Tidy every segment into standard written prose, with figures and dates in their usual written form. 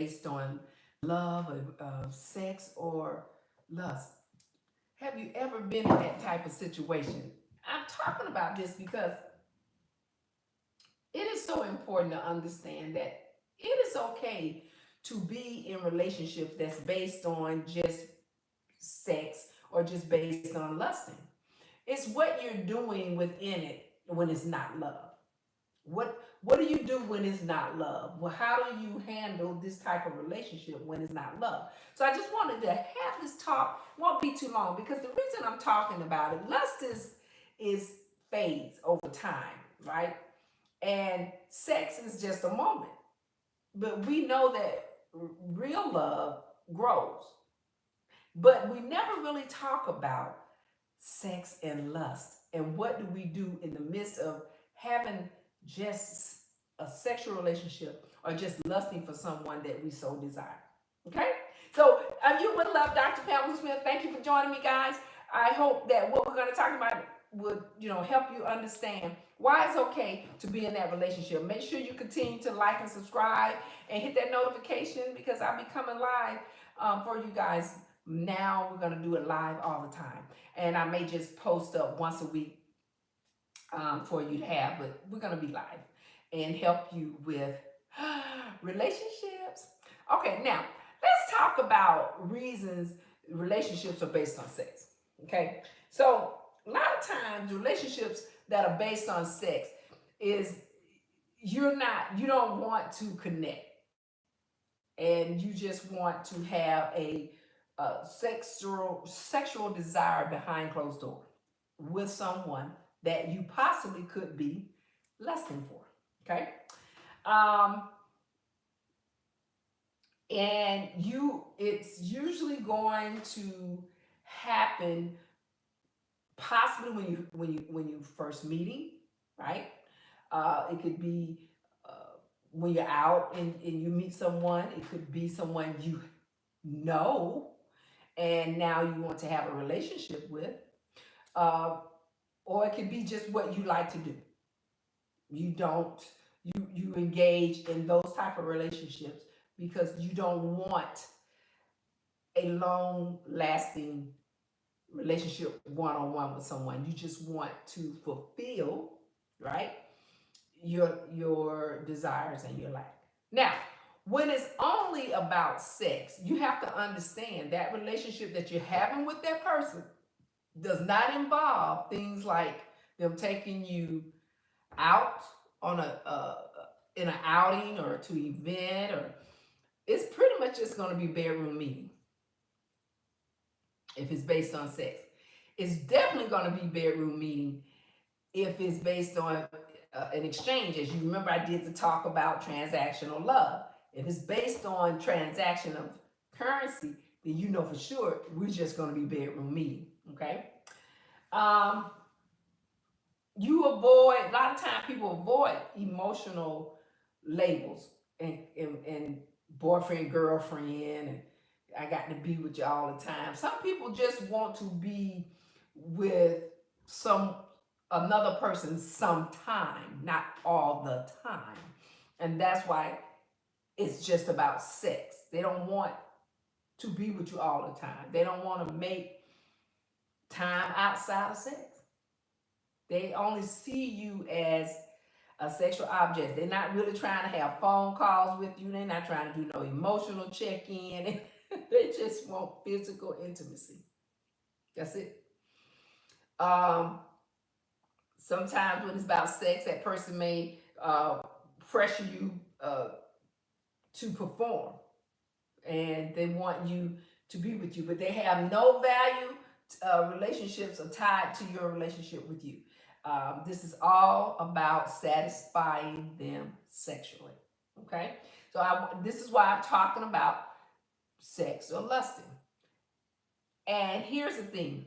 based on love or sex or lust. Have you ever been in that type of situation? I'm talking about this because it is so important to understand that it is okay to be in relationships that's based on just sex or just based on lusting. It's what you're doing within it when it's not love. What do you do when it's not love? Well, how do you handle this type of relationship when it's not love? So I just wanted to have this talk. Won't be too long because the reason I'm talking about it, lust is fades over time, right? And sex is just a moment. But we know that real love grows. But we never really talk about sex and lust and what do we do in the midst of having just a sexual relationship or just lusting for someone that we so desire. Okay? So you would love Dr. Pamela Smith. Thank you for joining me, guys. I hope that what we're going to talk about would help you understand why it's okay to be in that relationship. Make sure you continue to like and subscribe and hit that notification because I'll be coming live for you guys. Now we're going to do it live all the time, and I may just post up once a week for you to have, but we're going to be live and help you with relationships. Okay, now let's talk about reasons relationships are based on sex. Okay, so a lot of times relationships that are based on sex is you don't want to connect and you just want to have a sexual desire behind closed doors with someone that you possibly could be lusting for. Okay, um, and it's usually going to happen possibly when you first meeting, right? It could be when you're out and you meet someone. It could be someone you know and now you want to have a relationship with. Uh, or it could be just what you like to do. You don't you engage in those type of relationships because you don't want a long lasting relationship one on one with someone. You just want to fulfill, right, your desires and your life. Now, when it's only about sex, you have to understand that relationship that you're having with that person does not involve things like them taking you out on a in an outing or to an event, or it's pretty much just going to be bedroom meeting if it's based on sex. It's definitely going to be bedroom meeting if it's based on an exchange. As you remember, I did the talk about transactional love. If it's based on transaction of currency, then you know for sure we're just going to be bedroom meeting. Okay. Um, you avoid a lot of time people avoid emotional labels and boyfriend, girlfriend, and I got to be with you all the time. Some people just want to be with some another person sometime, not all the time. And that's why it's just about sex. They don't want to be with you all the time. They don't want to make time outside of sex. They only see you as a sexual object. They're not really trying to have phone calls with you. They're not trying to do no emotional check-in. They just want physical intimacy. That's it. Um, Sometimes when it's about sex, that person may pressure you to perform, and they want you to be with you, but they have no value. Relationships are tied to your relationship with you. This is all about satisfying them sexually. Okay, so this is why I'm talking about sex or lusting. And here's the thing: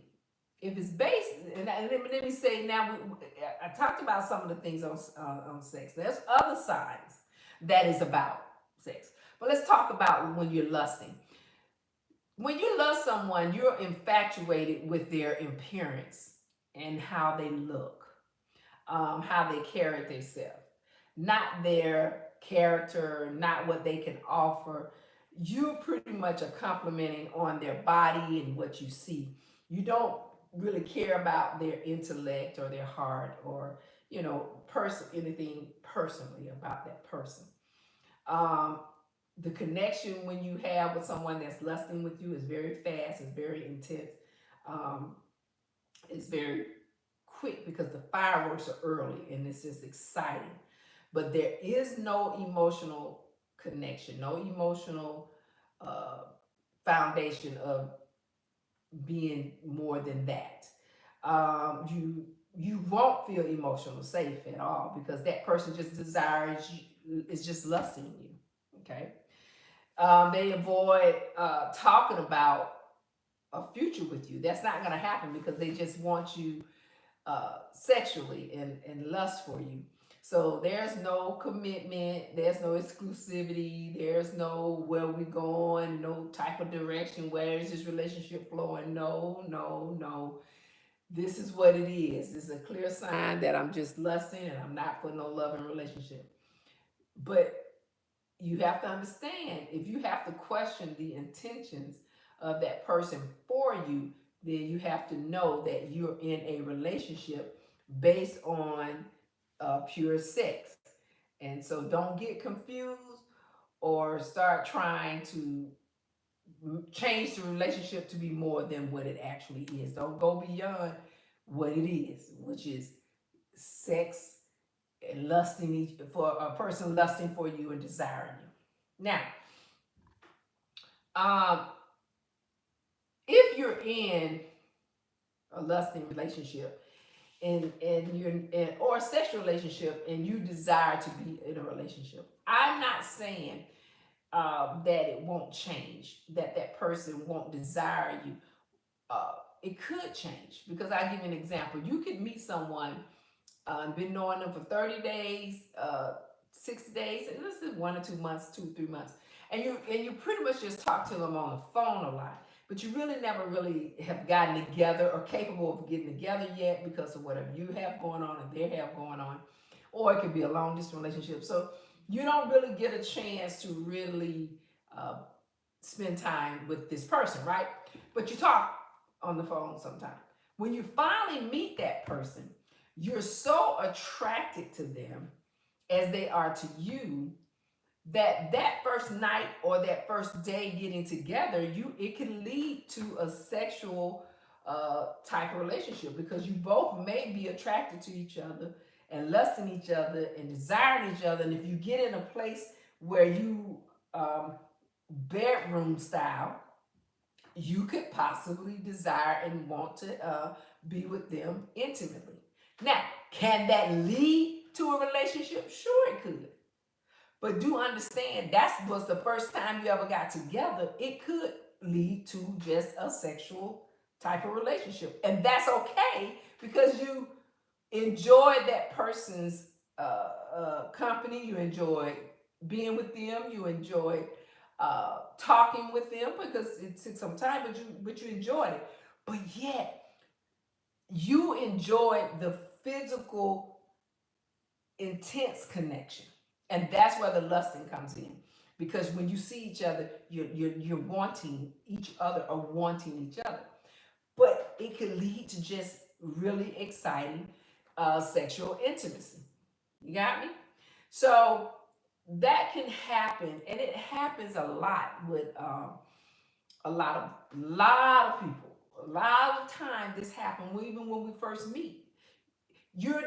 if it's based, and let me say now, I talked about some of the things on sex. There's other sides that is about sex, but let's talk about when you're lusting. When you love someone, you're infatuated with their appearance and how they look, how they carry themselves, not their character, not what they can offer. you pretty much are complimenting on their body and what you see. You don't really care about their intellect or their heart or, anything personally about that person. Um, the connection when you have with someone that's lusting with you is very fast, it's very intense, um, it's very quick because the fireworks are early and it's just exciting. But there is no emotional connection, no emotional uh, foundation of being more than that. You won't feel emotional safe at all because that person just desires you, is just lusting you. Okay. They avoid talking about a future with you. That's not going to happen because they just want you sexually and lust for you. So there's no commitment, there's no exclusivity, there's no where we going, no type of direction, where is this relationship flowing? No, no, no. This is what it is. It's a clear sign that I'm just lusting and I'm not for no loving relationship. But you have to understand if you have to question the intentions of that person for you, then you have to know that you're in a relationship based on pure sex. And so don't get confused or start trying to change the relationship to be more than what it actually is. Don't go beyond what it is, which is sex and lusting for a person lusting for you and desiring you. Now, um, if you're in a lusting relationship and you're in or a sexual relationship and you desire to be in a relationship, I'm not saying that it won't change, that that person won't desire you. Uh, it could change because I give you an example. You could meet someone, been knowing them for 30 days, 60 days, and this is 1 or 2 months, 2 3 months, and you pretty much just talk to them on the phone a lot, but you really never really have gotten together or capable of getting together yet because of whatever you have going on and they have going on, or it could be a long distance relationship. So you don't really get a chance to really uh, spend time with this person, right? But you talk on the phone sometimes. When you finally meet that person, you're so attracted to them as they are to you that that first night or that first day getting together, it can lead to a sexual type of relationship because you both may be attracted to each other and lusting each other and desiring each other. And if you get in a place where you bedroom style, you could possibly desire and want to be with them intimately. Now, can that lead to a relationship? Sure, it could. But do understand that was the first time you ever got together. It could lead to just a sexual type of relationship. And that's okay because you enjoy that person's company, you enjoy being with them, you enjoy talking with them because it took some time, but you enjoyed it. But yet you enjoy the physical intense connection, and that's where the lusting comes in. Because when you see each other, you're wanting each other or wanting each other. But it can lead to just really exciting sexual intimacy. You got me? So that can happen, and it happens a lot with a lot of people. A lot of time this happens even when we first meet. You're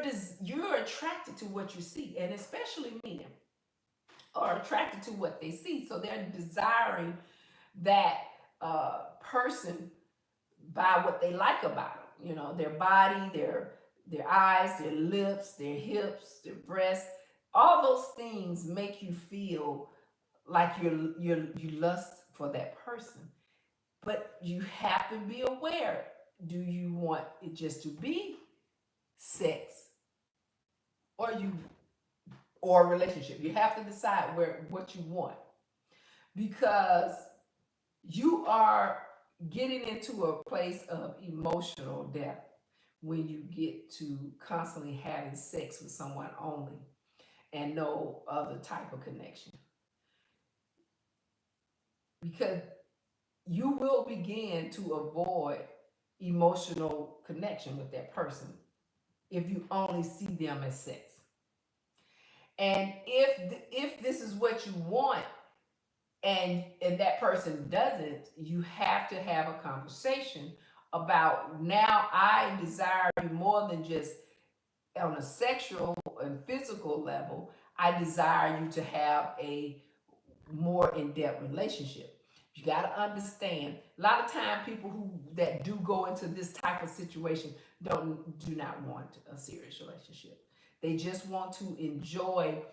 attracted to what you see, and especially men are attracted to what they see. So they're desiring that person by what they like about them. You know, their body, their eyes, their lips, their hips, their breasts. All those things make you feel like you lust for that person. But you have to be aware. Do you want it just to be sex, or you or a relationship? You have to decide where what you want because you are getting into a place of emotional depth when you get to constantly having sex with someone only and no other type of connection. because you will begin to avoid emotional connection with that person if you only see them as sex. And if this is what you want, and that person doesn't, you have to have a conversation about, now I desire you more than just on a sexual and physical level. I desire you to have a more in-depth relationship. You got to understand, a lot of time people who that do go into this type of situation do not want a serious relationship. They just want to enjoy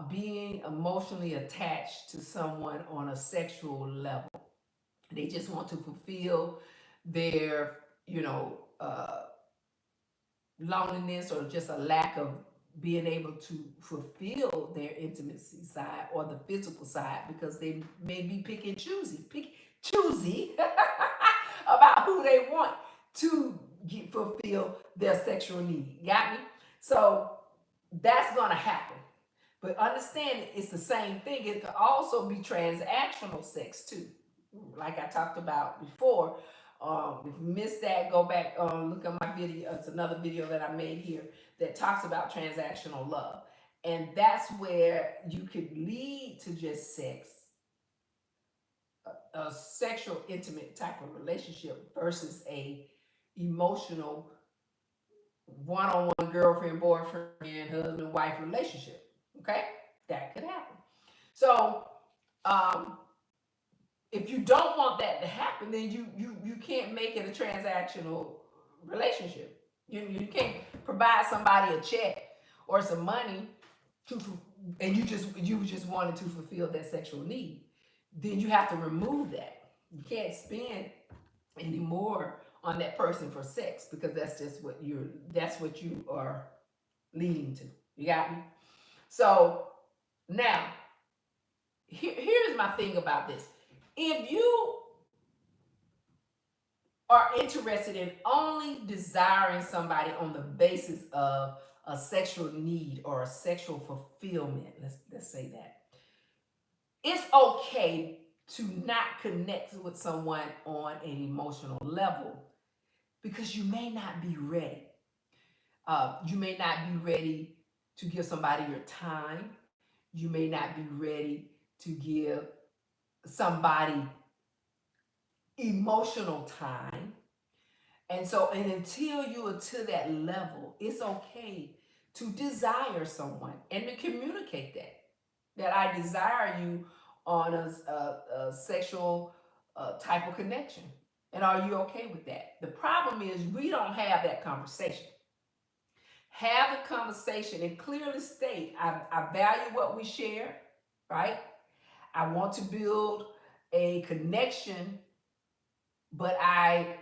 being emotionally attached to someone on a sexual level. They just want to fulfill their, you know, loneliness, or just a lack of being able to fulfill their intimacy side or the physical side, because they may be choosy about who they want to fulfill their sexual need. Got me? So that's gonna happen. But understand, it's the same thing. It could also be transactional sex too, like I talked about before. If you missed that, go back, look at my video. It's another video that I made here that talks about transactional love. And that's where you could lead to just sex, a sexual, intimate type of relationship versus a emotional, one-on-one girlfriend, boyfriend, husband, wife relationship. Okay? That could happen. So, um, if you don't want that to happen, then you can't make it a transactional relationship. You can't provide somebody a check or some money to, and you just wanted to fulfill that sexual need. Then you have to remove that. You can't spend any more on that person for sex, because that's what you are leading to. You got me? So now, here's my thing about this. If you are interested in only desiring somebody on the basis of a sexual need or a sexual fulfillment, let's say that, it's okay to not connect with someone on an emotional level, because you may not be ready. You may not be ready to give somebody your time. You may not be ready to give somebody emotional time. And until you are to that level, it's okay to desire someone and to communicate that I desire you on a sexual type of connection. And are you okay with that? The problem is we don't have that conversation. Have a conversation and clearly state, I value what we share, right? I want to build a connection, but I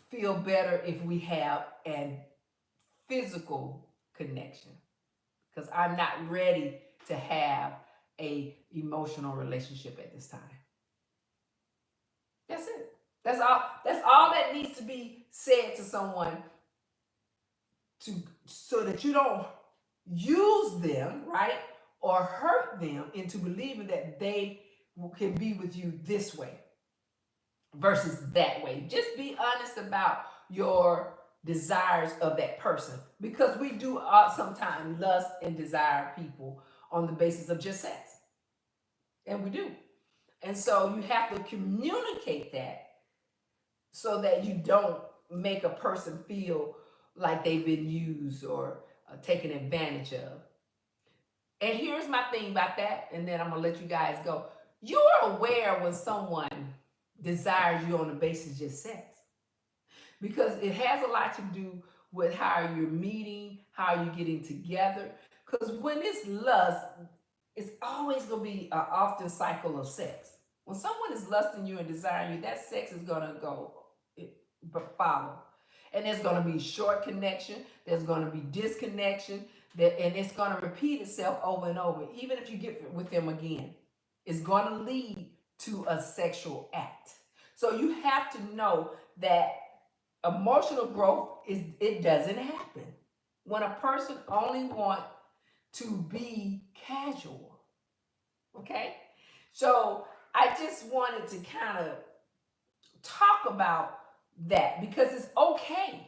feel better if we have a physical connection, because I'm not ready to have a emotional relationship at this time. That's it. That's all that needs to be said to someone, to so that you don't use them, right? Or hurt them into believing that they can be with you this way versus that way. Just be honest about your desires of that person, because we do sometimes lust and desire people on the basis of just sex, and we do. And so you have to communicate that, so that you don't make a person feel like they've been used or taken advantage of. And here's my thing about that, and then I'm gonna let you guys go. You're aware when someone desires you on the basis of just sex, because it has a lot to do with how you're meeting, how you're getting together. Because when it's lust, it's always going to be an often cycle of sex. When someone is lusting you and desiring you, that sex is going to go follow. And there's going to be short connection, there's going to be disconnection, and it's going to repeat itself over and over. Even if you get with them again, it's going to lead to a sexual act. So you have to know that emotional growth it doesn't happen when a person only wants to be casual. Okay? So I just wanted to kind of talk about that because it's okay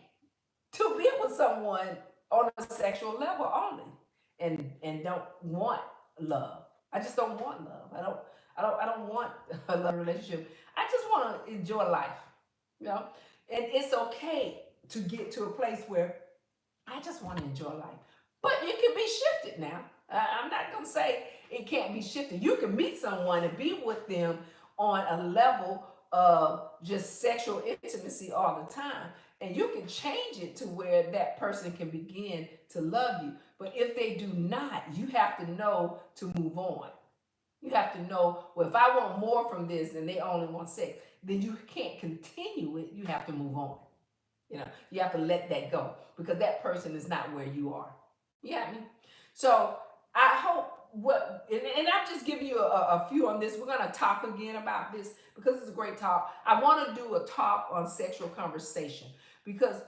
to be with someone on a sexual level only and don't want love. I just don't want love. I don't want a love relationship. I just want to enjoy life, you know? And it's okay to get to a place where I just want to enjoy life. But it can be shifted now. I'm not going to say it can't be shifted. You can meet someone and be with them on a level of just sexual intimacy all the time. And you can change it to where that person can begin to love you. But if they do not, you have to know to move on. You have to know, well, if I want more from this and they only want sex, then you can't continue it. You have to move on. You have to let that go because that person is not where you are. You got me? So I hope and I'm just giving you a few on this. We're going to talk again about this because it's a great talk. I want to do a talk on sexual conversation because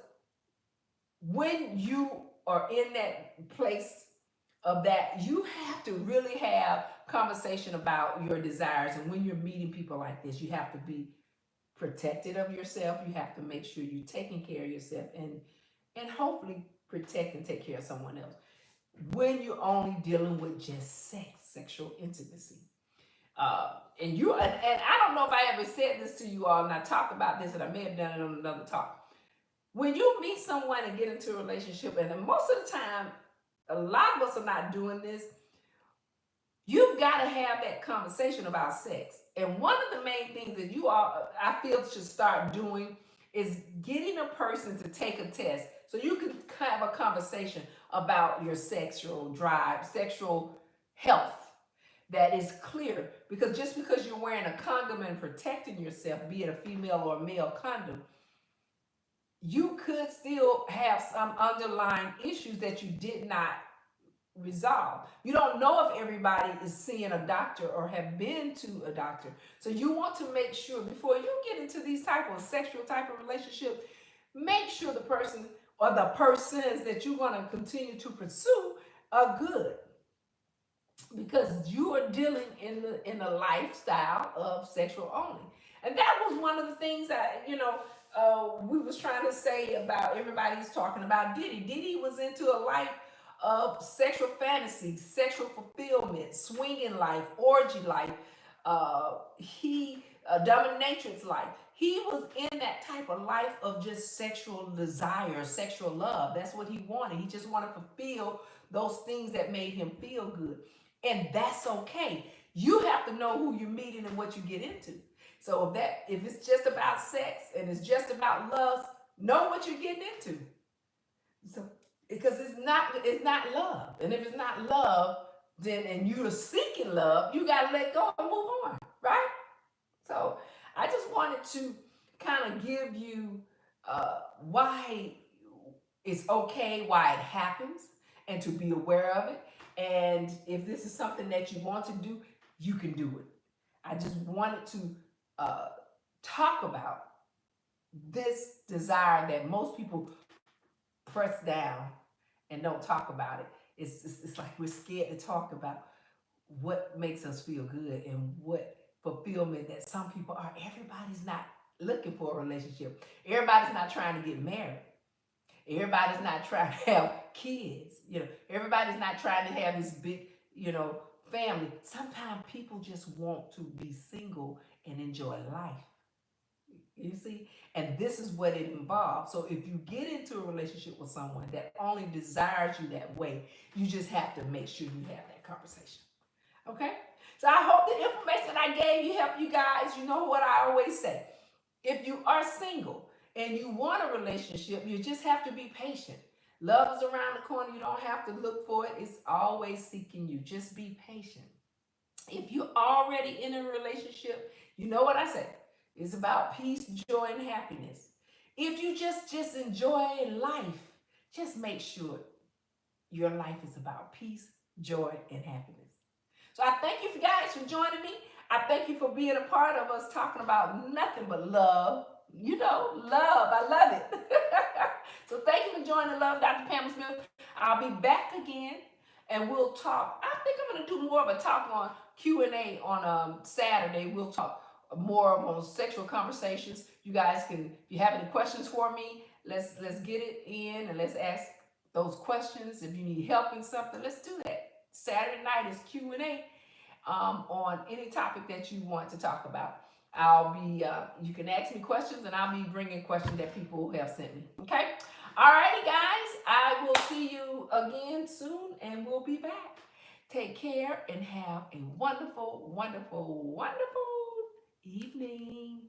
when you are in that place of that, you have to really have conversation about your desires. And when you're meeting people like this, you have to be protected of yourself. You have to make sure you're taking care of yourself and hopefully protect and take care of someone else. When you're only dealing with just sex, sexual intimacy. And I don't know if I ever said this to you all, and I talked about this, and I may have done it on another talk. When you meet someone and get into a relationship, and most of the time, a lot of us are not doing this, you've got to have that conversation about sex. And one of the main things that you all, I feel, should start doing is getting a person to take a test so you can have a conversation about your sexual drive, sexual health that is clear. Because just because you're wearing a condom and protecting yourself, be it a female or a male condom, you could still have some underlying issues that you did not resolve. You don't know if everybody is seeing a doctor or have been to a doctor. So you want to make sure before you get into these type of sexual type of relationship, make sure the person or the persons that you're going to continue to pursue are good. Because you are dealing in a lifestyle of sexual only. And that was one of the things that, we was trying to say about everybody's talking about Diddy. Diddy was into a life of sexual fantasy, sexual fulfillment, swinging life, orgy life, he dominatrix life. He was in that type of life of just sexual desire, sexual love. That's what he wanted. He just wanted to fulfill those things that made him feel good. And that's okay. You have to know who you're meeting and what you get into. So if it's just about sex and it's just about love, know what you're getting into. So because it's not love. And if it's not love, then and you're seeking love, you gotta let go and move on, right? So I just wanted to kind of give you why it's okay, why it happens, and to be aware of it. And if this is something that you want to do, you can do it. I just wanted to uh, talk about this desire that most people press down and don't talk about it. It's like we're scared to talk about what makes us feel good and what fulfillment that some people are. Everybody's not looking for a relationship. Everybody's not trying to get married. Everybody's not trying to have kids. Everybody's not trying to have this big, family. Sometimes people just want to be single and enjoy life. You see? And this is what it involves. So if you get into a relationship with someone that only desires you that way, you just have to make sure you have that conversation. Okay? So I hope the information I gave you helped you guys. You know what I always say. If you are single and you want a relationship, you just have to be patient. Love is around the corner. You don't have to look for it. It's always seeking you. Just be patient. If you're already in a relationship, you know what I say. It's about peace, joy, and happiness. If you just enjoy life, just make sure your life is about peace, joy, and happiness. So I thank you guys for joining me. I thank you for being a part of us talking about nothing but love. Love. I love it. So thank you for joining Love Dr. Pamela Smith. I'll be back again and we'll talk. I think I'm going to do more of a talk on Q&A on Saturday. We'll talk more on sexual conversations. You guys can, if you have any questions for me, let's get it in and let's ask those questions. If you need help in something, let's do that. Saturday night is Q&A on any topic that you want to talk about. I'll be, you can ask me questions and I'll be bringing questions that people have sent me. Okay? Alrighty, guys. I will see you again soon and we'll be back. Take care and have a wonderful, wonderful, wonderful evening.